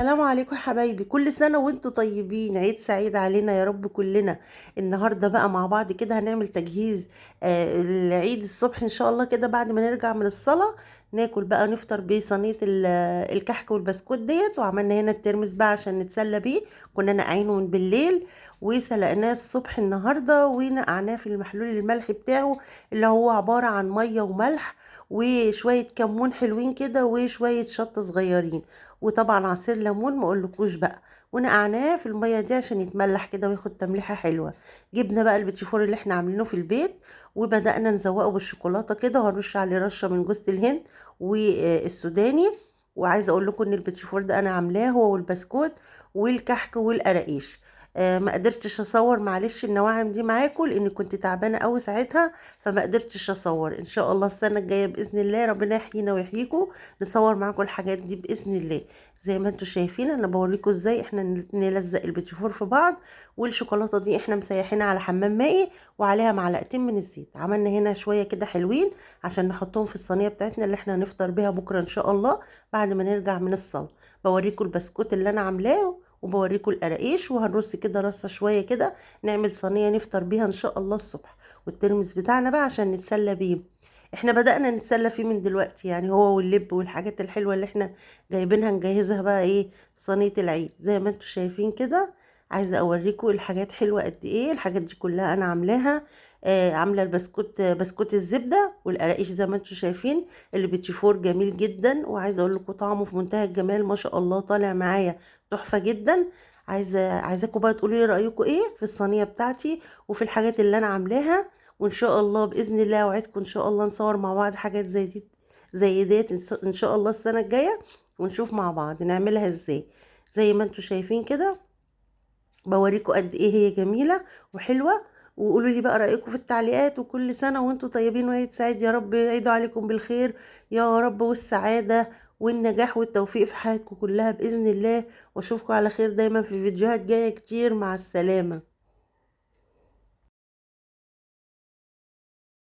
السلام عليكم يا حبايبي، كل سنة وانتم طيبين، عيد سعيد علينا يا رب كلنا. النهاردة بقى مع بعض كده هنعمل تجهيز العيد الصبح ان شاء الله كده بعد ما نرجع من الصلاة. ناكل بقى نفطر بيه صينية الكحك والبسكوت ديت، وعملنا هنا الترمس بقى عشان نتسلى بيه. كنا نقعينه من بالليل وسلقناه الصبح النهاردة ونقعناه في المحلول الملح بتاعه، اللي هو عبارة عن مية وملح وشوية كمون حلوين كده وشوية شطة صغيرين، وطبعا عصير ليمون ما اقولكوش بقى. ونقعناه في الميه دي عشان يتملح كده وياخد تمليحه حلوه. جبنا بقى البيتي اللي احنا عاملينه في البيت، وبدأنا نزوقه بالشوكولاته كده، وهنرش عليه رشه من جوز الهند والسوداني. وعايزه اقول لكم ان البيتي ده انا عاملاه هو والبسكوت والكحك والقراقيش. ما قدرتش اصور معلش النواعم دي معاكم لاني كنت تعبانه قوي ساعتها، فما قدرتش اصور. ان شاء الله السنه الجايه باذن الله ربنا يحيينا ويحييكم نصور معاكم الحاجات دي باذن الله. زي ما انتم شايفين انا بوريكم ازاي احنا نلزق البيتيفور في بعض. والشوكولاته دي احنا مسيحينها على حمام مائي وعليها معلقتين من الزيت. عملنا هنا شويه كده حلوين عشان نحطهم في الصينيه بتاعتنا اللي احنا هنفطر بيها بكره ان شاء الله بعد ما نرجع من الصلاه. بوريكم البسكوت اللي انا عاملاه وبوريكم القراقيش، وهنرص كده رصه شويه كده نعمل صينيه نفطر بيها ان شاء الله الصبح. والترمس بتاعنا بقى عشان نتسلى بيه. احنا بدأنا نتسلى فيه من دلوقتي، يعني هو واللب والحاجات الحلوة اللي احنا جايبينها نجهزها بقى ايه صينية العيد زي ما انتوا شايفين كده. عايزة اوريكم الحاجات حلوة قد ايه. الحاجات دي كلها انا عاملاها. عاملة البسكوت بسكوت الزبدة والقراقيش زي ما انتوا شايفين، اللي بتشيفور جميل جدا. وعايزة اقول لكم طعمه في منتهى الجمال ما شاء الله، طالع معايا تحفة جدا. عايزاكم بقى تقولوا لي رأيكم ايه في الصينية بتاعتي وفي الحاجات اللي انا عاملاها. وان شاء الله باذن الله اوعدكم ان شاء الله نصور مع بعض حاجات زي دي، زي ديت ان شاء الله السنه الجايه، ونشوف مع بعض نعملها ازاي. زي ما انتم شايفين كده بوريكم قد ايه هي جميله وحلوه. وقولوا لي بقى رايكم في التعليقات. وكل سنه وانتم طيبين وعيد سعيد يا رب، يعيدوا عليكم بالخير يا رب والسعاده والنجاح والتوفيق في حياتكم كلها باذن الله. واشوفكم على خير دايما في فيديوهات جايه كتير. مع السلامه.